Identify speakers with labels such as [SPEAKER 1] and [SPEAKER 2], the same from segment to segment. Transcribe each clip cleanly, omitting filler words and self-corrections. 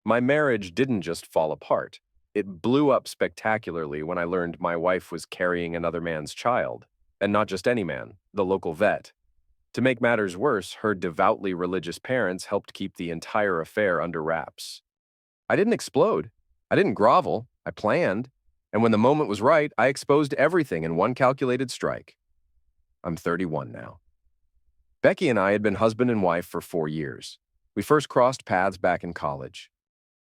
[SPEAKER 1] My marriage didn't just fall apart. It blew up spectacularly when I learned my wife was carrying another man's child. And not just any man, the local vet. To make matters worse, her devoutly religious parents helped keep the entire affair under wraps. I didn't explode. I didn't grovel. I planned. And when the moment was right, I exposed everything in one calculated strike. I'm 31 now. Becky and I had been husband and wife for 4 years. We first crossed paths back in college.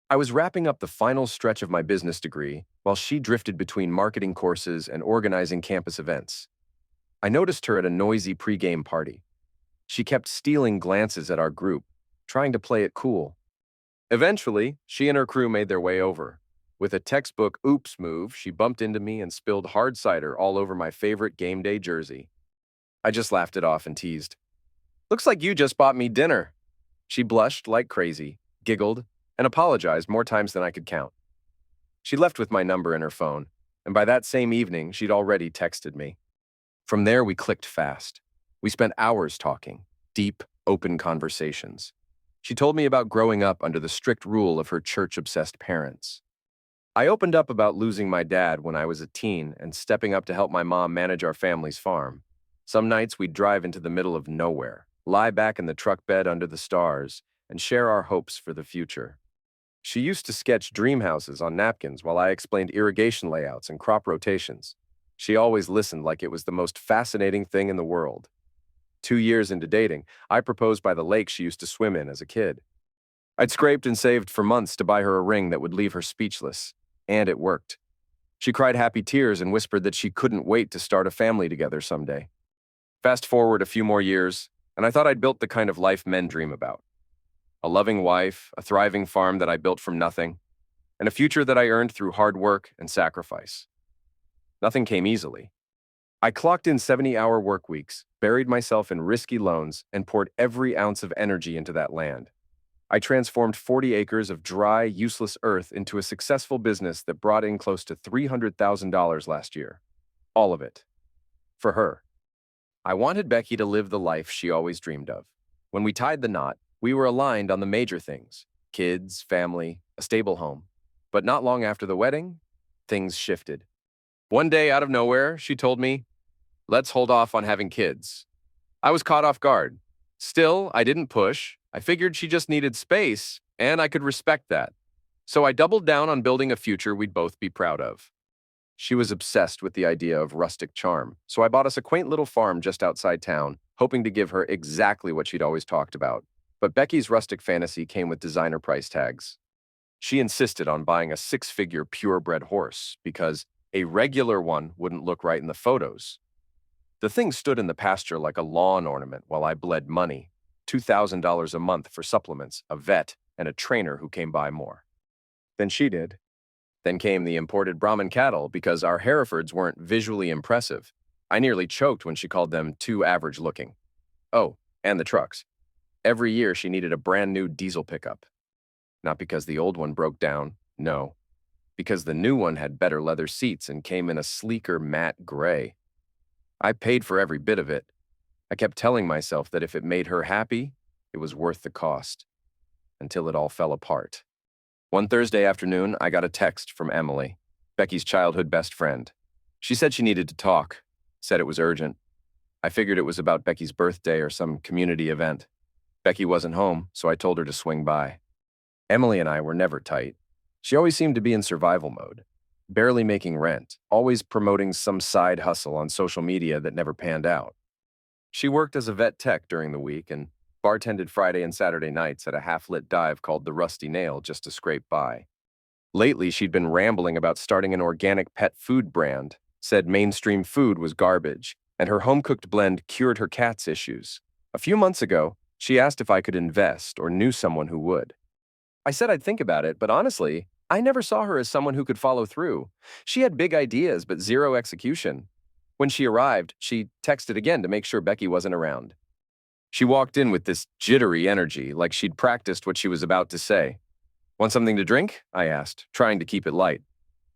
[SPEAKER 1] I was wrapping up the final stretch of my business degree while she drifted between marketing courses and organizing campus events. I noticed her at a noisy pregame party. She kept stealing glances at our group, trying to play it cool. Eventually, she and her crew made their way over. With a textbook oops move, she bumped into me and spilled hard cider all over my favorite game day jersey. I just laughed it off and teased. "Looks like you just bought me dinner." She blushed like crazy, giggled, and apologized more times than I could count. She left with my number in her phone, and by that same evening, she'd already texted me. From there, we clicked fast. We spent hours talking, deep, open conversations. She told me about growing up under the strict rule of her church-obsessed parents. I opened up about losing my dad when I was a teen and stepping up to help my mom manage our family's farm. Some nights we'd drive into the middle of nowhere, lie back in the truck bed under the stars, and share our hopes for the future. She used to sketch dream houses on napkins while I explained irrigation layouts and crop rotations. She always listened like it was the most fascinating thing in the world. 2 years into dating, I proposed by the lake she used to swim in as a kid. I'd scraped and saved for months to buy her a ring that would leave her speechless, and it worked. She cried happy tears and whispered that she couldn't wait to start a family together someday. Fast forward a few more years, and I thought I'd built the kind of life men dream about. A loving wife, a thriving farm that I built from nothing, and a future that I earned through hard work and sacrifice. Nothing came easily. I clocked in 70-hour work weeks, buried myself in risky loans, and poured every ounce of energy into that land. I transformed 40 acres of dry, useless earth into a successful business that brought in close to $300,000 last year. All of it. For her. I wanted Becky to live the life she always dreamed of. When we tied the knot, we were aligned on the major things: kids, family, a stable home. But not long after the wedding, things shifted. One day, out of nowhere, she told me, "Let's hold off on having kids." I was caught off guard. Still, I didn't push. I figured she just needed space, and I could respect that. So I doubled down on building a future we'd both be proud of. She was obsessed with the idea of rustic charm, so I bought us a quaint little farm just outside town, hoping to give her exactly what she'd always talked about. But Becky's rustic fantasy came with designer price tags. She insisted on buying a six-figure purebred horse because a regular one wouldn't look right in the photos. The thing stood in the pasture like a lawn ornament while I bled money, $2,000 a month for supplements, a vet, and a trainer who came by more. Then she did. Then came the imported Brahman cattle because our Herefords weren't visually impressive. I nearly choked when she called them too average looking. Oh, and the trucks. Every year she needed a brand new diesel pickup. Not because the old one broke down, no. Because the new one had better leather seats and came in a sleeker matte gray. I paid for every bit of it. I kept telling myself that if it made her happy, it was worth the cost. Until it all fell apart. One Thursday afternoon, I got a text from Emily, Becky's childhood best friend. She said she needed to talk, said it was urgent. I figured it was about Becky's birthday or some community event. Becky wasn't home, so I told her to swing by. Emily and I were never tight. She always seemed to be in survival mode, barely making rent, always promoting some side hustle on social media that never panned out. She worked as a vet tech during the week and bartended Friday and Saturday nights at a half-lit dive called the Rusty Nail just to scrape by. Lately, she'd been rambling about starting an organic pet food brand, said mainstream food was garbage, and her home-cooked blend cured her cat's issues. A few months ago, she asked if I could invest or knew someone who would. I said I'd think about it, but honestly, I never saw her as someone who could follow through. She had big ideas, but zero execution. When she arrived, she texted again to make sure Becky wasn't around. She walked in with this jittery energy, like she'd practiced what she was about to say. "Want something to drink?" I asked, trying to keep it light.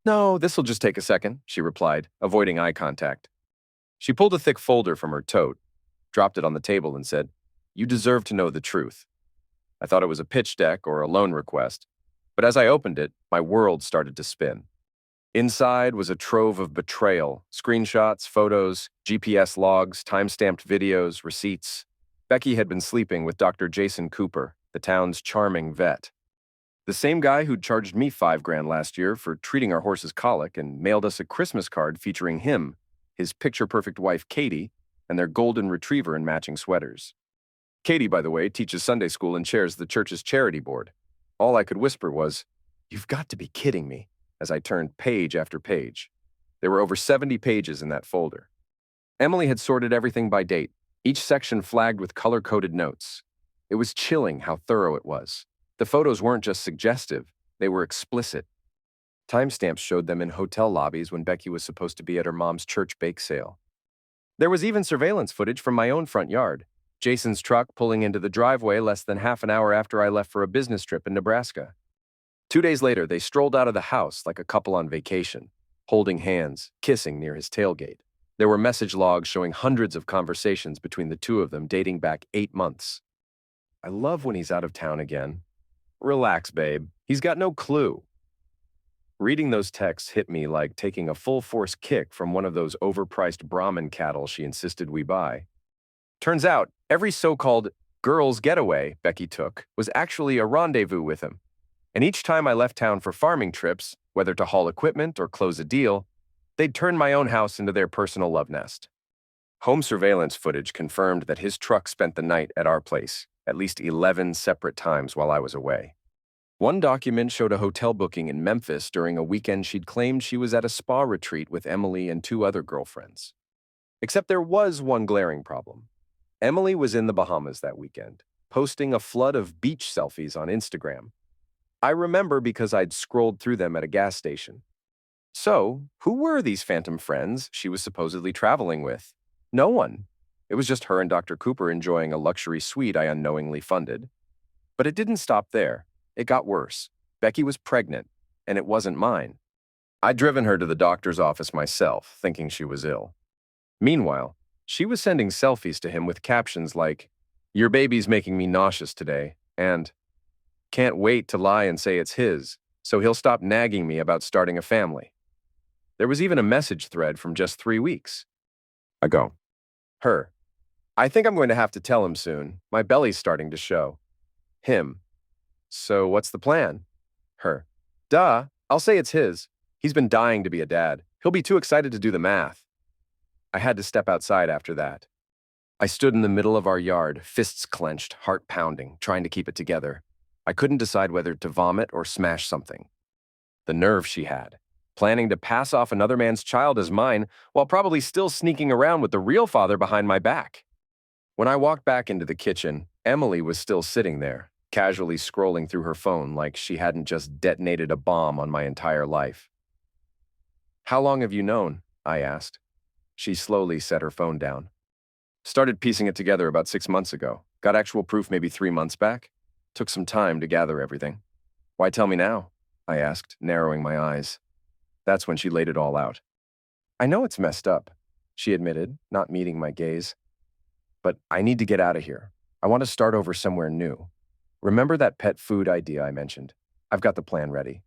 [SPEAKER 1] "No, this'll just take a second," she replied, avoiding eye contact. She pulled a thick folder from her tote, dropped it on the table, and said, "You deserve to know the truth." I thought it was a pitch deck or a loan request. But as I opened it, my world started to spin. Inside was a trove of betrayal, screenshots, photos, GPS logs, time-stamped videos, receipts. Becky had been sleeping with Dr. Jason Cooper, the town's charming vet. The same guy who'd charged me $5,000 last year for treating our horse's colic and mailed us a Christmas card featuring him, his picture-perfect wife Katie, and their golden retriever in matching sweaters. Katie, by the way, teaches Sunday school and chairs the church's charity board. All I could whisper was, "You've got to be kidding me," as I turned page after page. There were over 70 pages in that folder. Emily had sorted everything by date, each section flagged with color-coded notes. It was chilling how thorough it was. The photos weren't just suggestive, they were explicit. Timestamps showed them in hotel lobbies when Becky was supposed to be at her mom's church bake sale. There was even surveillance footage from my own front yard, Jason's truck pulling into the driveway less than half an hour after I left for a business trip in Nebraska. 2 days later, they strolled out of the house like a couple on vacation, holding hands, kissing near his tailgate. There were message logs showing hundreds of conversations between the two of them dating back 8 months. I love when he's out of town again. Relax, babe. He's got no clue. Reading those texts hit me like taking a full-force kick from one of those overpriced Brahmin cattle she insisted we buy. Turns out, every so-called girls' getaway Becky took was actually a rendezvous with him. And each time I left town for farming trips, whether to haul equipment or close a deal, they'd turn my own house into their personal love nest. Home surveillance footage confirmed that his truck spent the night at our place, at least 11 separate times while I was away. One document showed a hotel booking in Memphis during a weekend she'd claimed she was at a spa retreat with Emily and 2 other girlfriends. Except there was one glaring problem. Emily was in the Bahamas that weekend, posting a flood of beach selfies on Instagram. I remember because I'd scrolled through them at a gas station. So, who were these phantom friends she was supposedly traveling with? No one. It was just her and Dr. Cooper enjoying a luxury suite I unknowingly funded. But it didn't stop there. It got worse. Becky was pregnant, and it wasn't mine. I'd driven her to the doctor's office myself, thinking she was ill. Meanwhile, she was sending selfies to him with captions like, "Your baby's making me nauseous today," and "Can't wait to lie and say it's his, so he'll stop nagging me about starting a family." There was even a message thread from just 3 weeks ago. Her: "I think I'm going to have to tell him soon. My belly's starting to show." Him: "So what's the plan?" Her: "Duh, I'll say it's his. He's been dying to be a dad. He'll be too excited to do the math." I had to step outside after that. I stood in the middle of our yard, fists clenched, heart pounding, trying to keep it together. I couldn't decide whether to vomit or smash something. The nerve she had, planning to pass off another man's child as mine while probably still sneaking around with the real father behind my back. When I walked back into the kitchen, Emily was still sitting there, casually scrolling through her phone like she hadn't just detonated a bomb on my entire life. "How long have you known?" I asked. She slowly set her phone down. "Started piecing it together about 6 months ago. Got actual proof maybe 3 months back. Took some time to gather everything." "Why tell me now?" I asked, narrowing my eyes. That's when she laid it all out. "I know it's messed up," she admitted, not meeting my gaze. "But I need to get out of here. I want to start over somewhere new. Remember that pet food idea I mentioned? I've got the plan ready.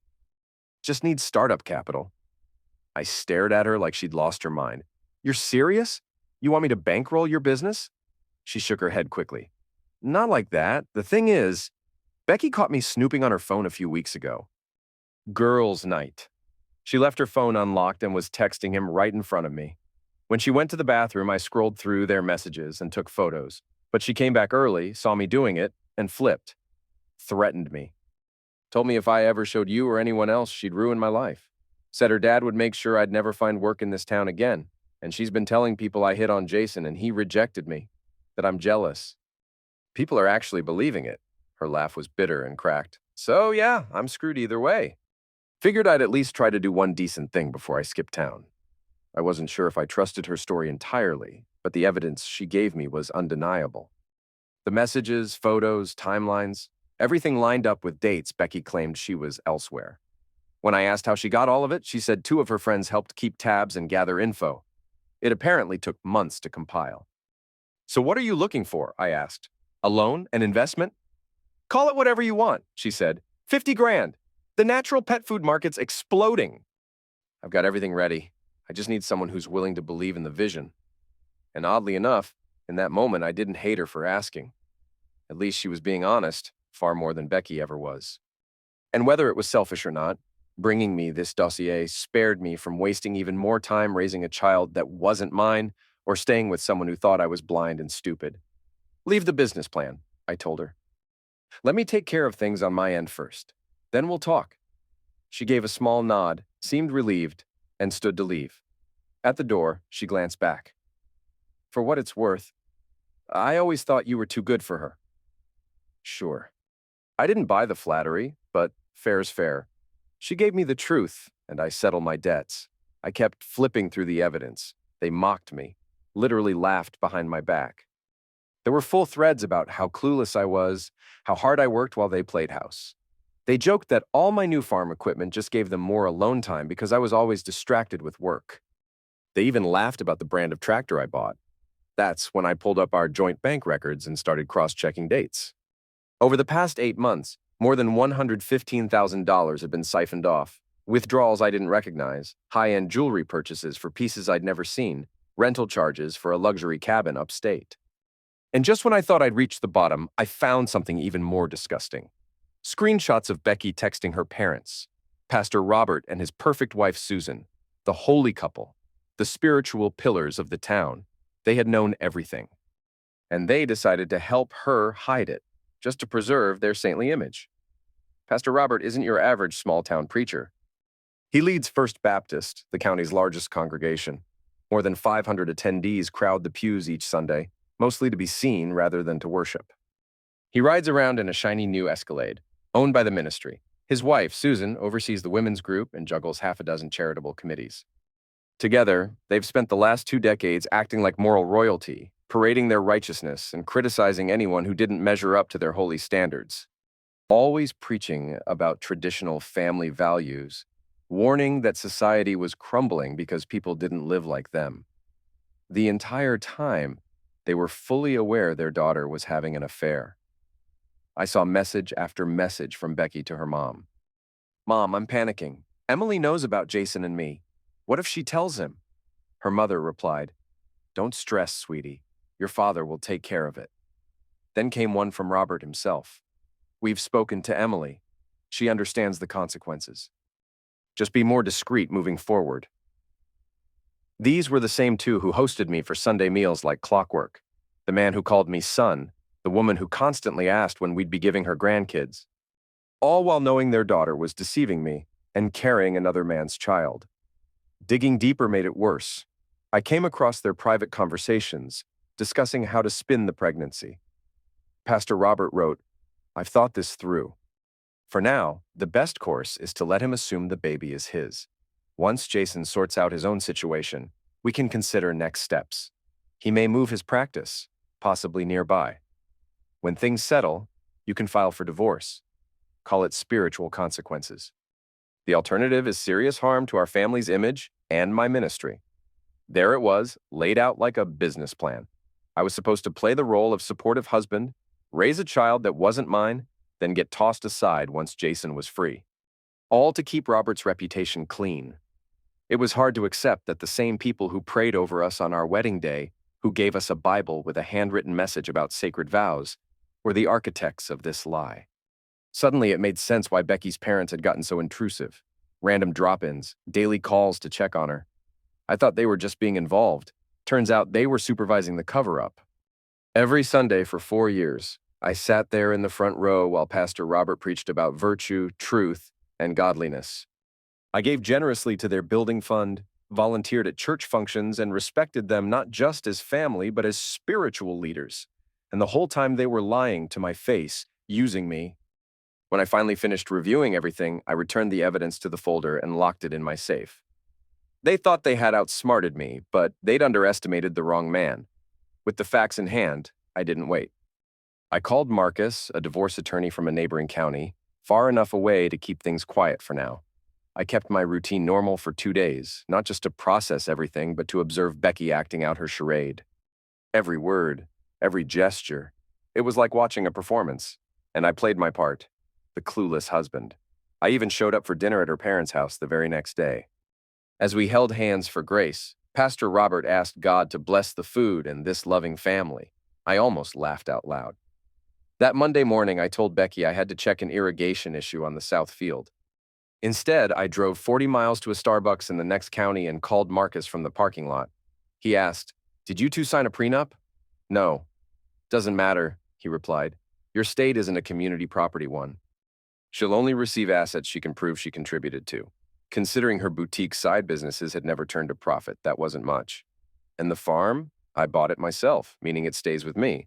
[SPEAKER 1] Just need startup capital." I stared at her like she'd lost her mind. "You're serious? You want me to bankroll your business?" She shook her head quickly. "Not like that. The thing is, Becky caught me snooping on her phone a few weeks ago. Girls' night. She left her phone unlocked and was texting him right in front of me. When she went to the bathroom, I scrolled through their messages and took photos. But she came back early, saw me doing it, and flipped. Threatened me. Told me if I ever showed you or anyone else, she'd ruin my life. Said her dad would make sure I'd never find work in this town again. And she's been telling people I hit on Jason and he rejected me. That I'm jealous. People are actually believing it." Her laugh was bitter and cracked. "So yeah, I'm screwed either way. Figured I'd at least try to do one decent thing before I skipped town." I wasn't sure if I trusted her story entirely, but the evidence she gave me was undeniable. The messages, photos, timelines, everything lined up with dates Becky claimed she was elsewhere. When I asked how she got all of it, she said 2 of her friends helped keep tabs and gather info. It apparently took months to compile. "So what are you looking for?" I asked. "A loan? An investment?" "Call it whatever you want," she said. 50 grand. The natural pet food market's exploding. I've got everything ready. I just need someone who's willing to believe in the vision. And oddly enough, in that moment, I didn't hate her for asking. At least she was being honest, far more than Becky ever was. And whether it was selfish or not, bringing me this dossier spared me from wasting even more time raising a child that wasn't mine or staying with someone who thought I was blind and stupid. Leave the business plan, I told her. Let me take care of things on my end first. Then we'll talk. She gave a small nod, seemed relieved, and stood to leave. At the door, she glanced back. For what it's worth, I always thought you were too good for her. Sure. I didn't buy the flattery, but fair's fair. She gave me the truth, and I settled my debts. I kept flipping through the evidence. They mocked me, literally laughed behind my back. There were full threads about how clueless I was, how hard I worked while they played house. They joked that all my new farm equipment just gave them more alone time because I was always distracted with work. They even laughed about the brand of tractor I bought. That's when I pulled up our joint bank records and started cross-checking dates. Over the past 8 months, more than $115,000 had been siphoned off. Withdrawals I didn't recognize, high-end jewelry purchases for pieces I'd never seen, rental charges for a luxury cabin upstate. And just when I thought I'd reached the bottom, I found something even more disgusting. Screenshots of Becky texting her parents, Pastor Robert and his perfect wife Susan, the holy couple, the spiritual pillars of the town. They had known everything. And they decided to help her hide it, just to preserve their saintly image. Pastor Robert isn't your average small-town preacher. He leads First Baptist, the county's largest congregation. More than 500 attendees crowd the pews each Sunday, mostly to be seen rather than to worship. He rides around in a shiny new Escalade, owned by the ministry. His wife, Susan, oversees the women's group and juggles half a dozen charitable committees. Together, they've spent the last 2 decades acting like moral royalty, parading their righteousness and criticizing anyone who didn't measure up to their holy standards. Always preaching about traditional family values, warning that society was crumbling because people didn't live like them. The entire time, they were fully aware their daughter was having an affair. I saw message after message from Becky to her mom. Mom, I'm panicking. Emily knows about Jason and me. What if she tells him? Her mother replied, Don't stress, sweetie. Your father will take care of it. Then came one from Robert himself. We've spoken to Emily. She understands the consequences. Just be more discreet moving forward. These were the same two who hosted me for Sunday meals like clockwork. The man who called me son, the woman who constantly asked when we'd be giving her grandkids. All while knowing their daughter was deceiving me and carrying another man's child. Digging deeper made it worse. I came across their private conversations, discussing how to spin the pregnancy. Pastor Robert wrote, I've thought this through. For now, the best course is to let him assume the baby is his. Once Jason sorts out his own situation, we can consider next steps. He may move his practice, possibly nearby. When things settle, you can file for divorce. Call it spiritual consequences. The alternative is serious harm to our family's image and my ministry. There it was, laid out like a business plan. I was supposed to play the role of supportive husband, raise a child that wasn't mine, then get tossed aside once Jason was free. All to keep Robert's reputation clean. It was hard to accept that the same people who prayed over us on our wedding day, who gave us a Bible with a handwritten message about sacred vows, were the architects of this lie. Suddenly, it made sense why Becky's parents had gotten so intrusive. Random drop-ins, daily calls to check on her. I thought they were just being involved. Turns out they were supervising the cover-up. Every Sunday for 4 years, I sat there in the front row while Pastor Robert preached about virtue, truth, and godliness. I gave generously to their building fund, volunteered at church functions, and respected them not just as family, but as spiritual leaders. And the whole time they were lying to my face, using me. When I finally finished reviewing everything, I returned the evidence to the folder and locked it in my safe. They thought they had outsmarted me, but they'd underestimated the wrong man. With the facts in hand, I didn't wait. I called Marcus, a divorce attorney from a neighboring county, far enough away to keep things quiet for now. I kept my routine normal for 2 days, not just to process everything, but to observe Becky acting out her charade. Every word, every gesture. It was like watching a performance, and I played my part, the clueless husband. I even showed up for dinner at her parents' house the very next day. As we held hands for grace, Pastor Robert asked God to bless the food and this loving family. I almost laughed out loud. That Monday morning, I told Becky I had to check an irrigation issue on the south field. Instead, I drove 40 miles to a Starbucks in the next county and called Marcus from the parking lot. He asked, "Did you two sign a prenup?" "No." "Doesn't matter," he replied. "Your state isn't a community property one. She'll only receive assets she can prove she contributed to." Considering her boutique side businesses had never turned a profit, that wasn't much. And the farm? I bought it myself, meaning it stays with me.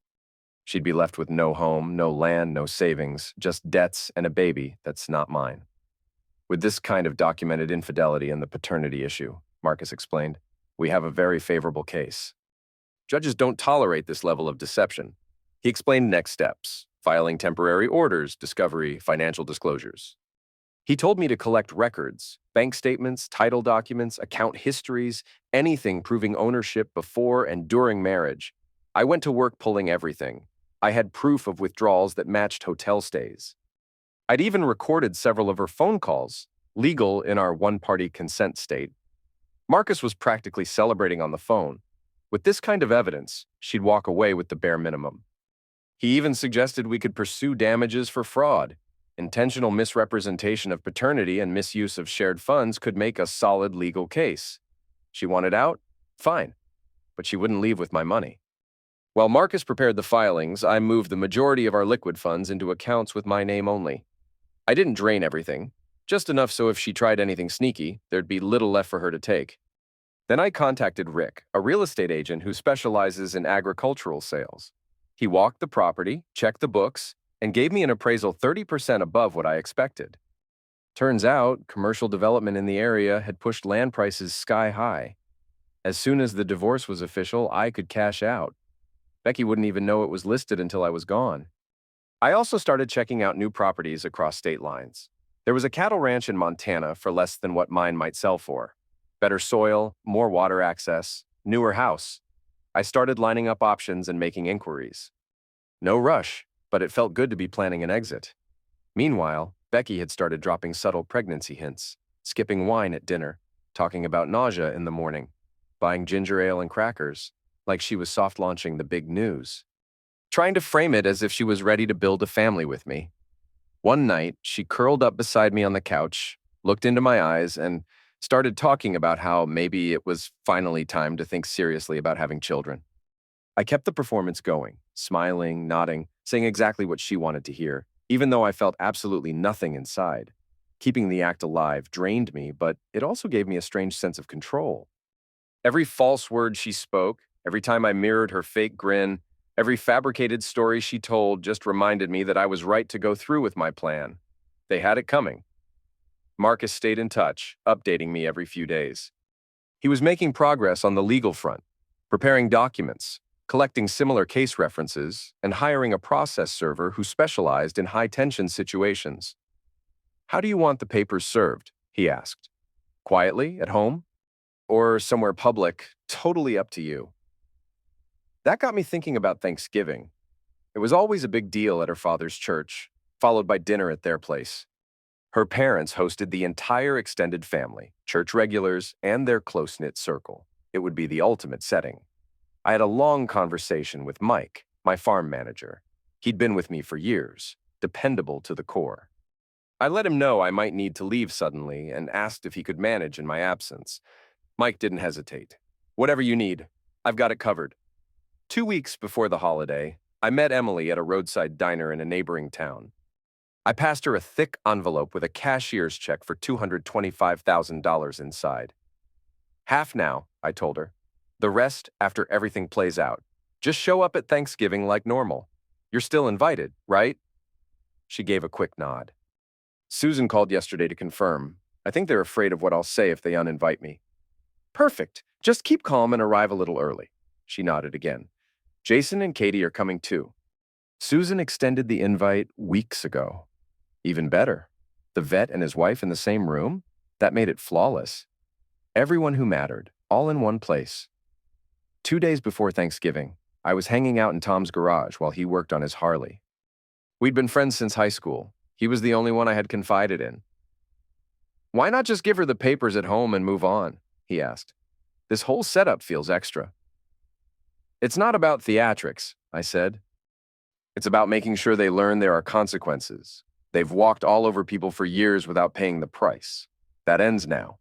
[SPEAKER 1] She'd be left with no home, no land, no savings, just debts and a baby that's not mine. With this kind of documented infidelity and the paternity issue, Marcus explained, we have a very favorable case. Judges don't tolerate this level of deception. He explained next steps: filing temporary orders, discovery, financial disclosures. He told me to collect records, bank statements, title documents, account histories, anything proving ownership before and during marriage. I went to work pulling everything. I had proof of withdrawals that matched hotel stays. I'd even recorded several of her phone calls, legal in our one-party consent state. Marcus was practically celebrating on the phone. With this kind of evidence, she'd walk away with the bare minimum. He even suggested we could pursue damages for fraud. Intentional misrepresentation of paternity and misuse of shared funds could make a solid legal case. She wanted out? Fine. But she wouldn't leave with my money. While Marcus prepared the filings, I moved the majority of our liquid funds into accounts with my name only. I didn't drain everything, just enough so if she tried anything sneaky, there'd be little left for her to take. Then I contacted Rick, a real estate agent who specializes in agricultural sales. He walked the property, checked the books, and gave me an appraisal 30% above what I expected. Turns out, commercial development in the area had pushed land prices sky high. As soon as the divorce was official, I could cash out. Becky wouldn't even know it was listed until I was gone. I also started checking out new properties across state lines. There was a cattle ranch in Montana for less than what mine might sell for. Better soil, more water access, newer house. I started lining up options and making inquiries. No rush, but it felt good to be planning an exit. Meanwhile, Becky had started dropping subtle pregnancy hints, skipping wine at dinner, talking about nausea in the morning, buying ginger ale and crackers, like she was soft-launching the big news, trying to frame it as if she was ready to build a family with me. One night, she curled up beside me on the couch, looked into my eyes, and started talking about how maybe it was finally time to think seriously about having children. I kept the performance going, smiling, nodding, saying exactly what she wanted to hear, even though I felt absolutely nothing inside. Keeping the act alive drained me, but it also gave me a strange sense of control. Every false word she spoke, every time I mirrored her fake grin, every fabricated story she told just reminded me that I was right to go through with my plan. They had it coming. Marcus stayed in touch, updating me every few days. He was making progress on the legal front, preparing documents, collecting similar case references, and hiring a process server who specialized in high-tension situations. "How do you want the papers served?" he asked. "Quietly, at home? Or somewhere public? Totally up to you." That got me thinking about Thanksgiving. It was always a big deal at her father's church, followed by dinner at their place. Her parents hosted the entire extended family, church regulars, and their close-knit circle. It would be the ultimate setting. I had a long conversation with Mike, my farm manager. He'd been with me for years, dependable to the core. I let him know I might need to leave suddenly and asked if he could manage in my absence. Mike didn't hesitate. "Whatever you need, I've got it covered." 2 weeks before the holiday, I met Emily at a roadside diner in a neighboring town. I passed her a thick envelope with a cashier's check for $225,000 inside. "Half now," I told her. "The rest after everything plays out. Just show up at Thanksgiving like normal. You're still invited, right?" She gave a quick nod. "Susan called yesterday to confirm. I think they're afraid of what I'll say if they uninvite me." "Perfect. Just keep calm and arrive a little early." She nodded again. "Jason and Katie are coming too." Susan extended the invite weeks ago. Even better, the vet and his wife in the same room? That made it flawless. Everyone who mattered, all in one place. 2 days before Thanksgiving, I was hanging out in Tom's garage while he worked on his Harley. We'd been friends since high school. He was the only one I had confided in. Why not just give her the papers at home and move on? He asked. This whole setup feels extra. It's not about theatrics, I said. It's about making sure they learn there are consequences. They've walked all over people for years without paying the price. That ends now.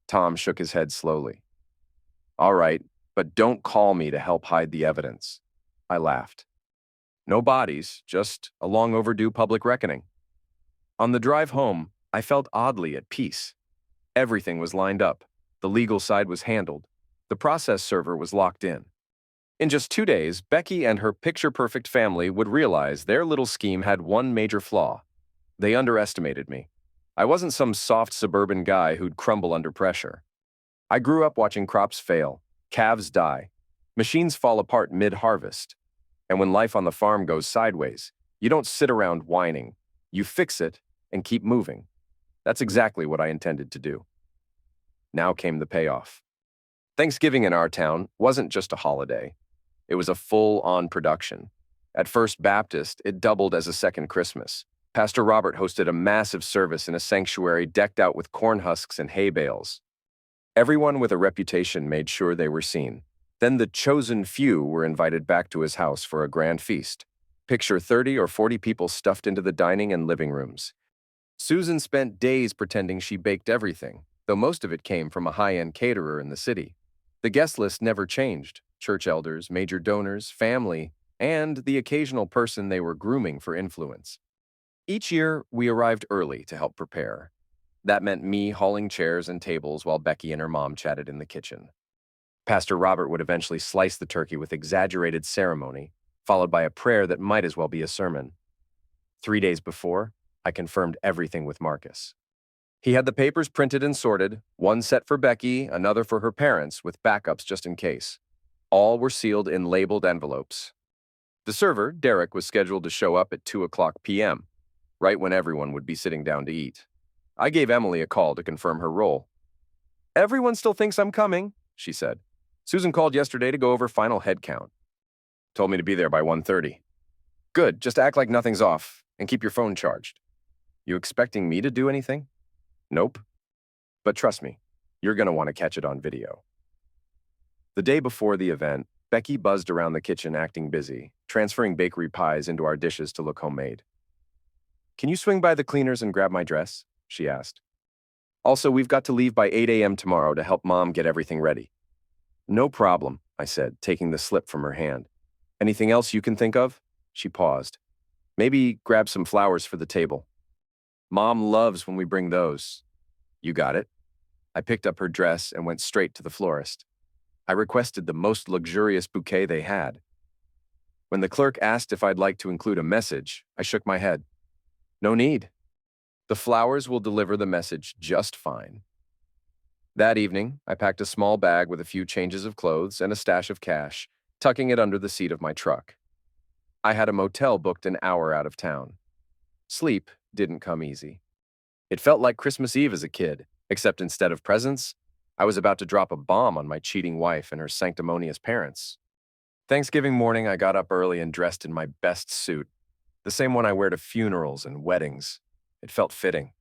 [SPEAKER 1] Tom shook his head slowly. All right, but don't call me to help hide the evidence. I laughed. No bodies, just a long overdue public reckoning. On the drive home, I felt oddly at peace. Everything was lined up. The legal side was handled. The process server was locked in. In just 2 days, Becky and her picture-perfect family would realize their little scheme had one major flaw. They underestimated me. I wasn't some soft suburban guy who'd crumble under pressure. I grew up watching crops fail, calves die, machines fall apart mid-harvest. And when life on the farm goes sideways, you don't sit around whining. You fix it and keep moving. That's exactly what I intended to do. Now came the payoff. Thanksgiving in our town wasn't just a holiday. It was a full-on production. At First Baptist, it doubled as a second Christmas. Pastor Robert hosted a massive service in a sanctuary decked out with corn husks and hay bales. Everyone with a reputation made sure they were seen. Then the chosen few were invited back to his house for a grand feast. Picture 30 or 40 people stuffed into the dining and living rooms. Susan spent days pretending she baked everything, though most of it came from a high-end caterer in the city. The guest list never changed. Church elders, major donors, family, and the occasional person they were grooming for influence. Each year, we arrived early to help prepare. That meant me hauling chairs and tables while Becky and her mom chatted in the kitchen. Pastor Robert would eventually slice the turkey with exaggerated ceremony, followed by a prayer that might as well be a sermon. 3 days before, I confirmed everything with Marcus. He had the papers printed and sorted, one set for Becky, another for her parents, with backups just in case. All were sealed in labeled envelopes. The server, Derek, was scheduled to show up at 2:00 p.m., right when everyone would be sitting down to eat. I gave Emily a call to confirm her role. Everyone still thinks I'm coming, she said. Susan called yesterday to go over final head count. Told me to be there by 1:30. Good, just act like nothing's off and keep your phone charged. You expecting me to do anything? Nope. But trust me, you're going to want to catch it on video. The day before the event, Becky buzzed around the kitchen acting busy, transferring bakery pies into our dishes to look homemade. Can you swing by the cleaners and grab my dress? She asked. Also, we've got to leave by 8 a.m. tomorrow to help Mom get everything ready. No problem, I said, taking the slip from her hand. Anything else you can think of? She paused. Maybe grab some flowers for the table. Mom loves when we bring those. You got it. I picked up her dress and went straight to the florist. I requested the most luxurious bouquet they had. When the clerk asked if I'd like to include a message, I shook my head. No need. The flowers will deliver the message just fine. That evening, I packed a small bag with a few changes of clothes and a stash of cash, tucking it under the seat of my truck. I had a motel booked an hour out of town. Sleep didn't come easy. It felt like Christmas Eve as a kid, except instead of presents, I was about to drop a bomb on my cheating wife and her sanctimonious parents. Thanksgiving morning, I got up early and dressed in my best suit, the same one I wear to funerals and weddings. It felt fitting.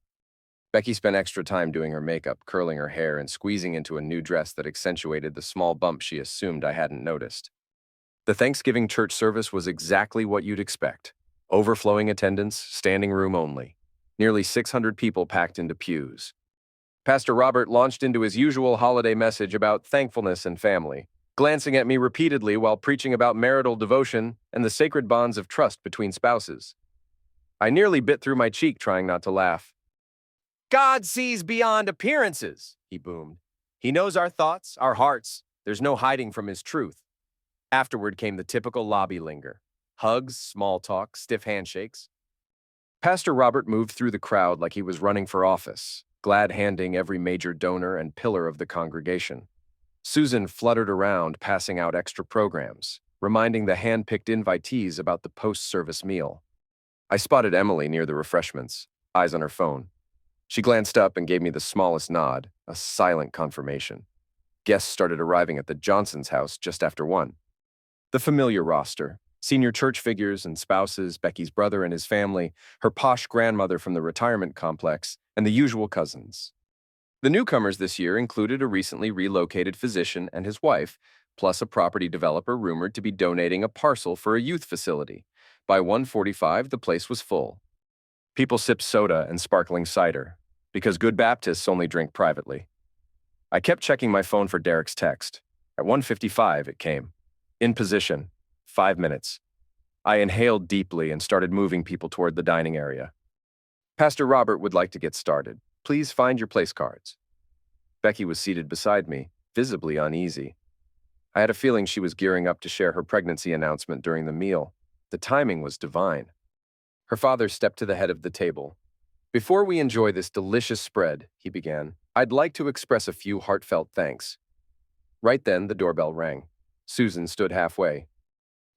[SPEAKER 1] Becky spent extra time doing her makeup, curling her hair, and squeezing into a new dress that accentuated the small bump she assumed I hadn't noticed. The Thanksgiving church service was exactly what you'd expect. Overflowing attendance, standing room only. Nearly 600 people packed into pews. Pastor Robert launched into his usual holiday message about thankfulness and family, glancing at me repeatedly while preaching about marital devotion and the sacred bonds of trust between spouses. I nearly bit through my cheek trying not to laugh. God sees beyond appearances, he boomed. He knows our thoughts, our hearts. There's no hiding from his truth. Afterward came the typical lobby linger. Hugs, small talk, stiff handshakes. Pastor Robert moved through the crowd like he was running for office, glad-handing every major donor and pillar of the congregation. Susan fluttered around, passing out extra programs, reminding the hand-picked invitees about the post-service meal. I spotted Emily near the refreshments, eyes on her phone. She glanced up and gave me the smallest nod, a silent confirmation. Guests started arriving at the Johnsons' house just after 1. The familiar roster, senior church figures and spouses, Becky's brother and his family, her posh grandmother from the retirement complex, and the usual cousins. The newcomers this year included a recently relocated physician and his wife, plus a property developer rumored to be donating a parcel for a youth facility. By 1:45, the place was full. People sipped soda and sparkling cider, because good Baptists only drink privately. I kept checking my phone for Derek's text. At 1:55, it came. In position. 5 minutes. I inhaled deeply and started moving people toward the dining area. Pastor Robert would like to get started. Please find your place cards. Becky was seated beside me, visibly uneasy. I had a feeling she was gearing up to share her pregnancy announcement during the meal. The timing was divine. Her father stepped to the head of the table. Before we enjoy this delicious spread, he began, I'd like to express a few heartfelt thanks. Right then, the doorbell rang. Susan stood halfway.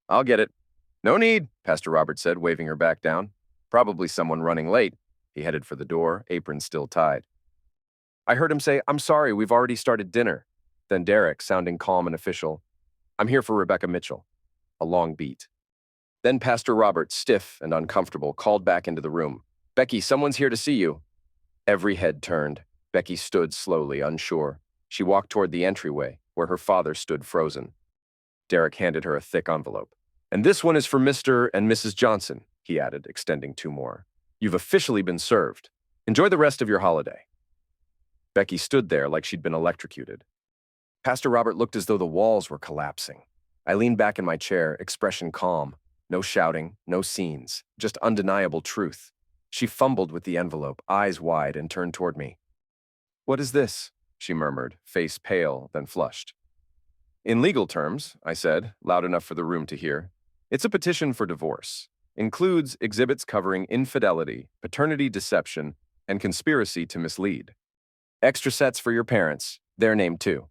[SPEAKER 1] I'll get it. No need, Pastor Robert said, waving her back down. Probably someone running late. He headed for the door, apron still tied. I heard him say, I'm sorry, we've already started dinner. Then Derek, sounding calm and official, I'm here for Rebecca Mitchell. A long beat. Then Pastor Robert, stiff and uncomfortable, called back into the room. Becky, someone's here to see you. Every head turned. Becky stood slowly, unsure. She walked toward the entryway, where her father stood frozen. Derek handed her a thick envelope. And this one is for Mr. and Mrs. Johnson, he added, extending 2 more. You've officially been served. Enjoy the rest of your holiday. Becky stood there like she'd been electrocuted. Pastor Robert looked as though the walls were collapsing. I leaned back in my chair, expression calm. No shouting, no scenes, just undeniable truth. She fumbled with the envelope, eyes wide, and turned toward me. What is this? She murmured, face pale, then flushed. In legal terms, I said, loud enough for the room to hear, it's a petition for divorce. Includes exhibits covering infidelity, paternity deception, and conspiracy to mislead. Extra sets for your parents, their name too.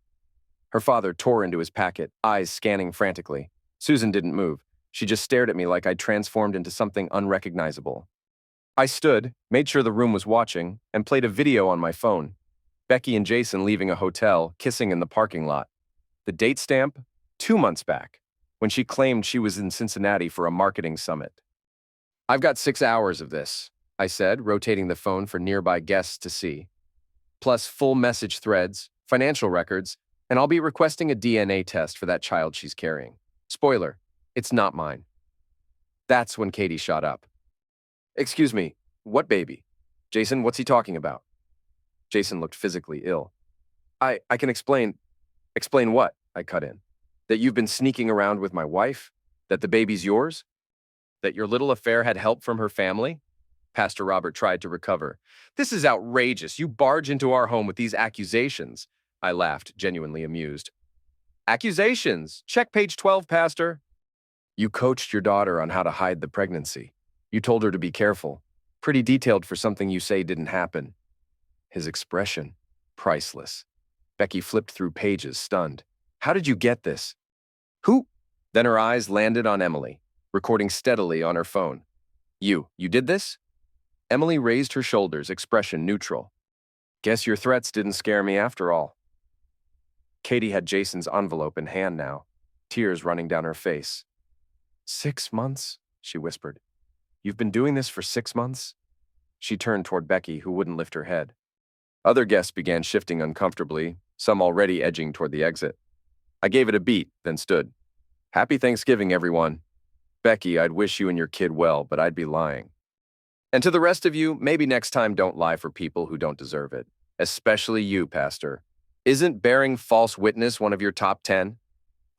[SPEAKER 1] Her father tore into his packet, eyes scanning frantically. Susan didn't move. She just stared at me like I'd transformed into something unrecognizable. I stood, made sure the room was watching, and played a video on my phone. Becky and Jason leaving a hotel, kissing in the parking lot. The date stamp? 2 months back, when she claimed she was in Cincinnati for a marketing summit. I've got 6 hours of this, I said, rotating the phone for nearby guests to see. Plus full message threads, financial records, and I'll be requesting a DNA test for that child she's carrying. Spoiler, it's not mine. That's when Katie shot up. Excuse me, what baby? Jason, what's he talking about? Jason looked physically ill. I can explain. Explain what? I cut in. That you've been sneaking around with my wife? That the baby's yours? That your little affair had help from her family? Pastor Robert tried to recover. This is outrageous. You barge into our home with these accusations. I laughed, genuinely amused. Accusations? Check page 12, Pastor. You coached your daughter on how to hide the pregnancy. You told her to be careful. Pretty detailed for something you say didn't happen. His expression, priceless. Becky flipped through pages, stunned. How did you get this? Who? Then her eyes landed on Emily, recording steadily on her phone. You did this? Emily raised her shoulders, expression neutral. Guess your threats didn't scare me after all. Katie had Jason's envelope in hand now, tears running down her face. 6 months, she whispered. You've been doing this for 6 months? She turned toward Becky, who wouldn't lift her head. Other guests began shifting uncomfortably, some already edging toward the exit. I gave it a beat, then stood. Happy Thanksgiving, everyone. Becky, I'd wish you and your kid well, but I'd be lying. And to the rest of you, maybe next time don't lie for people who don't deserve it. Especially you, Pastor. Isn't bearing false witness one of your top 10?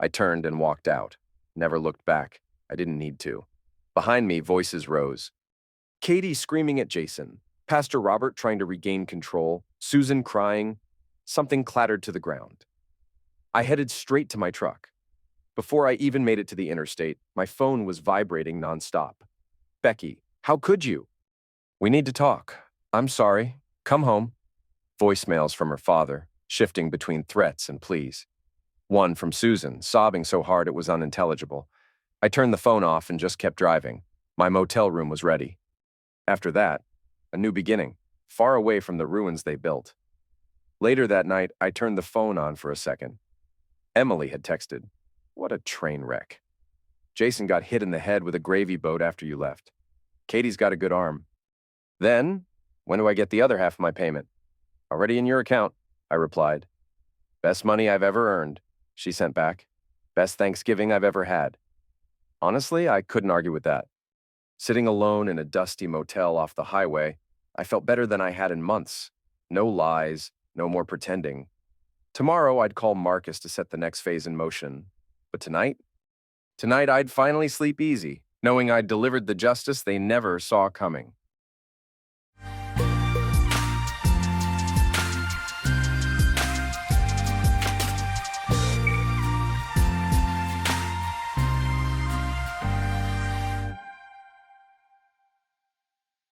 [SPEAKER 1] I turned and walked out. Never looked back. I didn't need to. Behind me, voices rose. Katie screaming at Jason. Pastor Robert trying to regain control. Susan crying. Something clattered to the ground. I headed straight to my truck. Before I even made it to the interstate, my phone was vibrating nonstop. Becky, how could you? We need to talk. I'm sorry. Come home. Voicemails from her father, shifting between threats and pleas. One from Susan, sobbing so hard it was unintelligible. I turned the phone off and just kept driving. My motel room was ready. After that, a new beginning, far away from the ruins they built. Later that night, I turned the phone on for a second. Emily had texted. What a train wreck. Jason got hit in the head with a gravy boat after you left. Katie's got a good arm. Then, when do I get the other half of my payment? Already in your account, I replied. Best money I've ever earned, she sent back. Best Thanksgiving I've ever had. Honestly, I couldn't argue with that. Sitting alone in a dusty motel off the highway, I felt better than I had in months. No lies, no more pretending. Tomorrow, I'd call Marcus to set the next phase in motion. But tonight? Tonight, I'd finally sleep easy, knowing I'd delivered the justice they never saw coming.